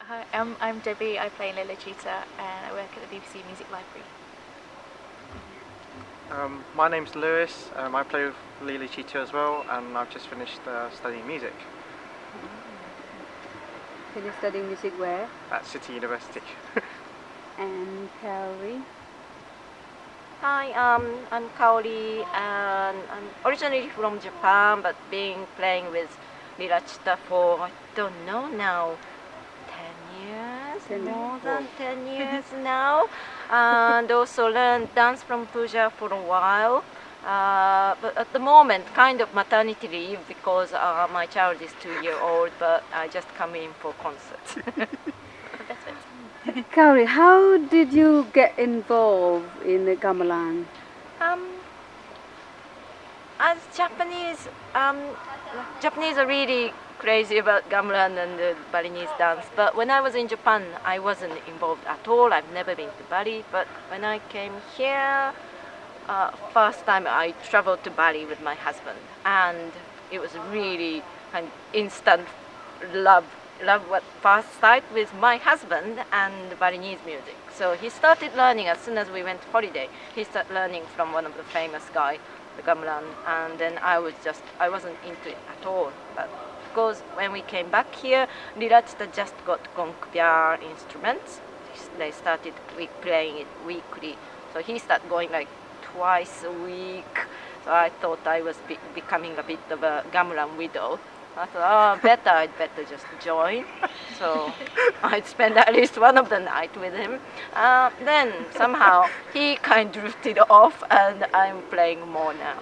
Hi, I'm Debbie. I play in Lila Cita and I work at the BBC Music Library. My name's Lewis. I play with Lila Cita as well, and I've just finished studying music Finished studying music where? at City University. And Kaori? Hi, I'm Kaori, and I'm originally from Japan, but playing with Lila Cita for, I don't know now, 10 years, more than 10 years now, and also learned dance from Puja for a while. But at the moment, kind of maternity leave because my child is 2 years old, but I just come in for concerts. That's it. Kaori, how did you get involved in the gamelan? As Japanese are really crazy about gamelan and the Balinese dance. But when I was in Japan, I wasn't involved at all. I've never been to Bali. But when I came here, first time I traveled to Bali with my husband, and it was really an instant love at first sight with my husband and Balinese music. So he started learning as soon as we went holiday. He started learning from one of the famous guy, the gamelan, and then I wasn't into it at all. But because when we came back here, Lila Cita just got gongpya instruments. They started playing it weekly. So he started going like twice a week. So I thought I was becoming a bit of a gamelan widow. I thought, I'd better just join. So I'd spend at least one of the night with him. Then somehow he kind of drifted off, and I'm playing more now.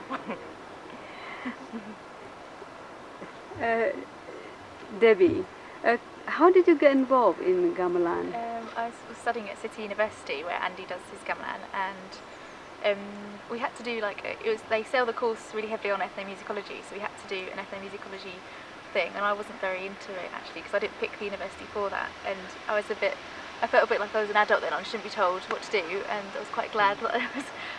Debbie, how did you get involved in gamelan? I was studying at City University where Andy does his gamelan, and we had to do they sell the course really heavily on ethnomusicology, so we had to do an ethnomusicology thing, and I wasn't very into it actually because I didn't pick the university for that, and I felt a bit like I was an adult then. I shouldn't be told what to do, and I was quite glad that I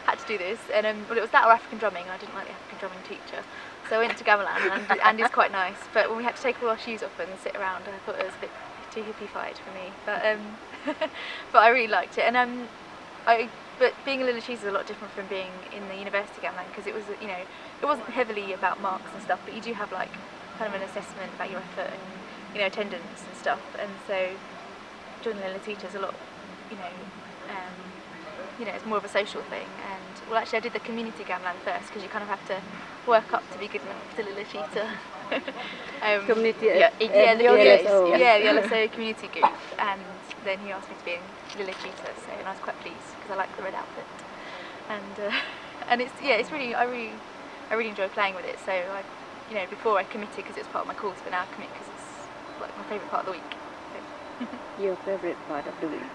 had to do this. And but it was that or African drumming, and I didn't like the African drumming teacher, so I went to gamelan, and Andy's quite nice. But when we had to take all our shoes off and sit around, I thought it was a bit too hippie-fied for me. But but I really liked it, and But being a Lila Cita is a lot different from being in the university gamelan because it was, it wasn't heavily about marks and stuff, but you do have like kind of an assessment about your effort and, attendance and stuff. And so joining Lila Cita is a lot, it's more of a social thing. And well, actually, I did the community gamelan first because you kind of have to work up to be good enough to Lila Cita. Community, the LSO. the LSO community group, and then he asked me to be in Lila Cita, and I was quite pleased because I like the red outfit, and it's really I really enjoy playing with it. So before I committed because it was part of my course, but now I commit because it's like my favourite part of the week. So. Your favourite part of the week.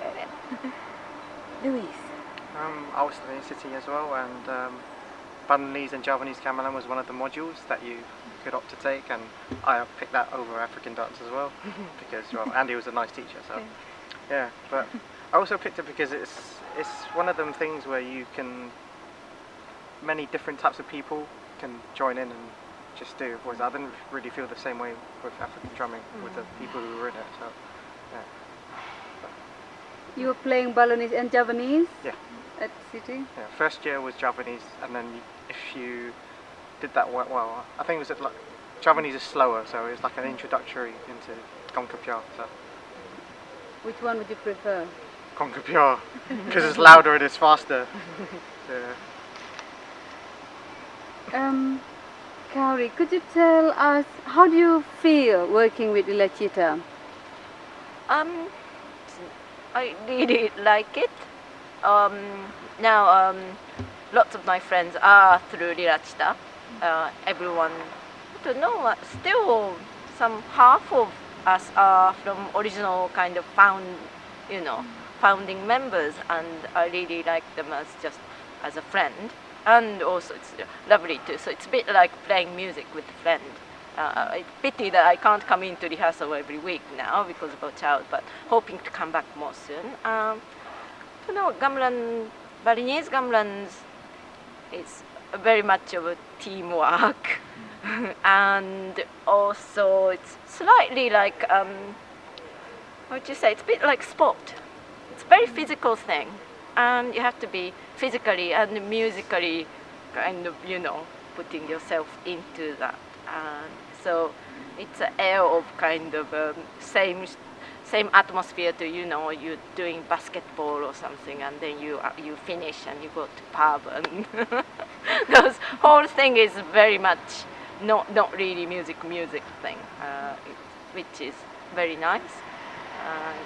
Louis. I was studying City as well, and Balinese and Javanese gamelan was one of the modules that you could opt to take, and I picked that over African dance as well because Andy was a nice teacher. So yeah, but I also picked it because it's one of them things where many different types of people can join in and just do. Whereas I didn't really feel the same way with African drumming with the people who were in it. So yeah. You were playing Balinese and Javanese? Yeah. At City? Yeah, first year was Javanese, and then if you did that well, I think it was Javanese is slower, so it's like an introductory into gongpya. So. Which one would you prefer? Gongpya, because it's louder and it's faster. Yeah. Kaori, could you tell us how do you feel working with Lila Cita? I really like it. Now, lots of my friends are through Lila Cita. Everyone, I don't know, still some half of us are from original kind of founding members, and I really like them as a friend. And also it's lovely too, so it's a bit like playing music with a friend. It's pity that I can't come into rehearsal every week now because of our child, but hoping to come back more soon. Gamelan, Balinese gamelans is very much of a teamwork, and also it's slightly like what would you say? It's a bit like sport. It's a very physical thing, and you have to be physically and musically kind of, putting yourself into that. And so it's an air of kind of same atmosphere to, you're doing basketball or something, and then you finish and you go to pub, and those whole thing is very much not really music thing, which is very nice.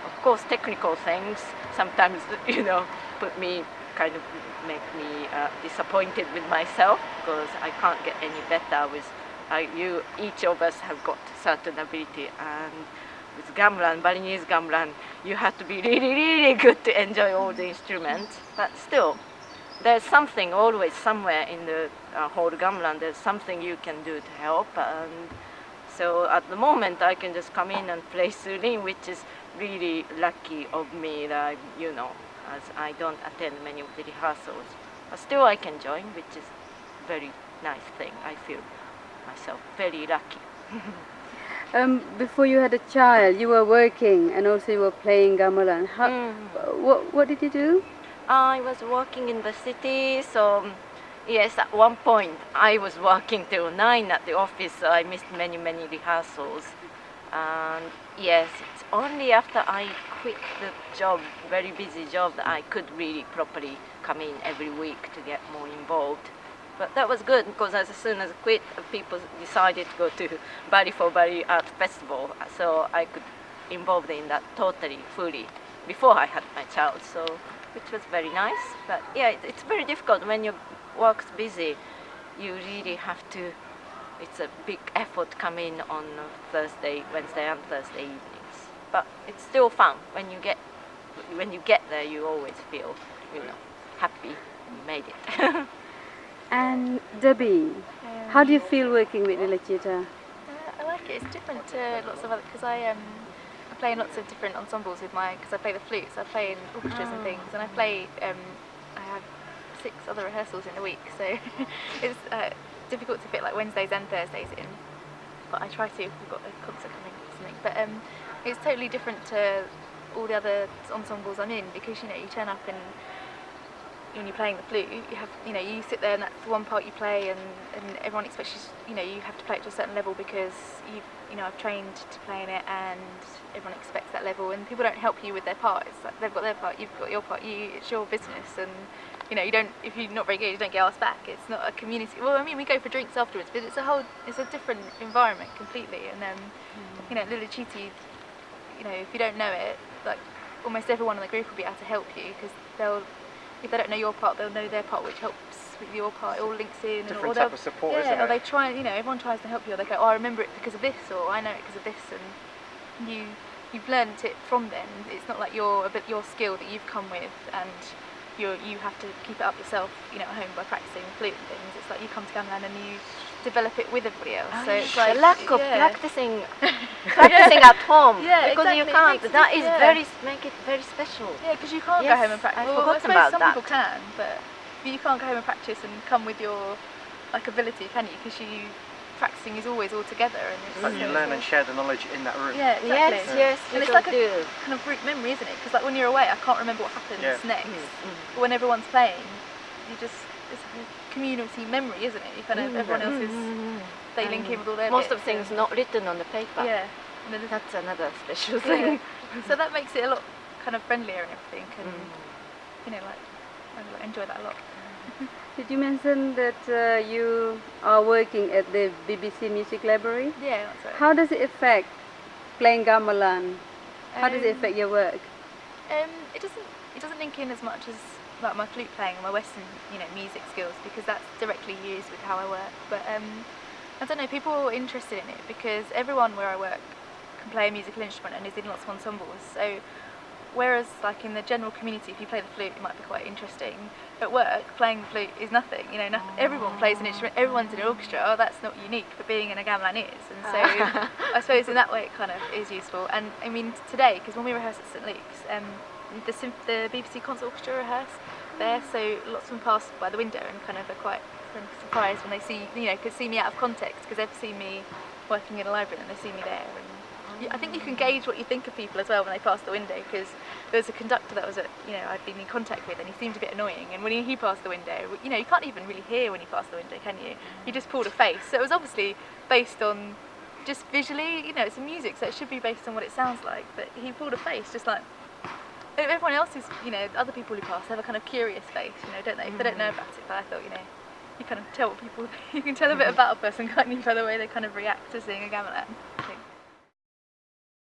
Of course, technical things sometimes, put me kind of make me disappointed with myself, because I can't get any better with each of us have got certain ability, and with gamelan, Balinese gamelan, you have to be really, really good to enjoy all the instruments. But still, there's something always somewhere in the whole gamelan. There's something you can do to help, and so at the moment I can just come in and play Sulin, which is really lucky of me that as I don't attend many of the rehearsals, but still I can join, which is very nice thing. I feel myself very lucky. Before you had a child, you were working and also you were playing gamelan. What did you do? I was working in the city, so yes, at one point I was working till 9 at the office, so I missed many rehearsals. And yes, it's only after I quit the job, very busy job, that I could really properly come in every week to get more involved. But that was good, because as soon as I quit, people decided to go to Bali for Bali Art Festival, so I could involved in that totally, fully, before I had my child, so which was very nice. But yeah, it's very difficult when your work's busy. You really have to, it's a big effort coming on Thursday, Wednesday and Thursday evenings. But it's still fun. When you get there, you always feel, happy you made it. And Debbie, how do you feel working with Lila Cita? I like it. It's different to lots of other, because I play in lots of different ensembles with because I play the flute, so I play in orchestras and things, and I have 6 other rehearsals in a week, so it's difficult to fit like Wednesdays and Thursdays in, but I try to if we've got a concert coming or something. But it's totally different to all the other ensembles I'm in, because you turn up and when you're playing the flute, you have you sit there and that's the one part you play, and everyone expects you you have to play it to a certain level, because I've trained to play in it, and everyone expects that level, and people don't help you with their part. It's like they've got their part, you've got your part, it's your business, and you don't, if you're not very good, you don't get asked back. It's not a community. Well, I mean, we go for drinks afterwards, but it's a different environment completely. And then Lila Cita, if you don't know it, like almost everyone in the group will be able to help you, because if they don't know your part, they'll know their part, which helps with your part. It all links in. Different type of support, isn't it? Or they try, everyone tries to help you. Or they go, oh, I remember it because of this, or I know it because of this, and you've learned it from them. It's not like your skill that you've come with, and you have to keep it up yourself, at home by practicing flute and things. It's like you come to gamelan and you develop it with everybody else. So it's like the lack of practicing at home, because exactly. you can't. That is make it very special. Yeah, because you can't go home and practice. I forgot about some that. People can, but you can't go home and practice and come with your ability, can you? Because practicing is always all together, and it's like you learn and share the knowledge in that room. Yeah, exactly. Yes, and it's like a kind of group memory, isn't it? Because like when you're away, I can't remember what happens next. But when everyone's playing, it's a community memory, isn't it? You kind of everyone else is they link in with all their most bits, of things not written on the paper. Yeah, and then that's another special thing. So that makes it a lot kind of friendlier and everything, and I enjoy that a lot. Did you mention that you are working at the BBC Music Library? Yeah, that's right. How does it affect playing gamelan? How does it affect your work? It doesn't link in as much as like my flute playing and my Western music skills, because that's directly used with how I work. But I don't know, people are interested in it because everyone where I work can play a musical instrument and is in lots of ensembles. So whereas like in the general community, if you play the flute, it might be quite interesting. At work, playing the flute is nothing. Everyone plays an instrument. Everyone's in an orchestra. Oh, that's not unique, but being in a gamelan is. And so I suppose in that way it kind of is useful. And I mean today, because when we rehearse at St Luke's, the BBC Concert Orchestra rehearse there, so lots of them pass by the window and kind of are quite surprised when they see, could see me out of context, because they've seen me working in a library and they see me there. And I think you can gauge what you think of people as well when they pass the window, because there was a conductor that was I'd been in contact with, and he seemed a bit annoying, and when he passed the window, you can't even really hear when he passed the window, can you? He just pulled a face, so it was obviously based on just visually, it's a music, so it should be based on what it sounds like, but he pulled a face just like everyone else is, other people who pass have a kind of curious face, don't they? They don't know about it, but I thought, you kind of tell what people, you can tell a bit about a person, can't you, by the way they kind of react to seeing a gamelan.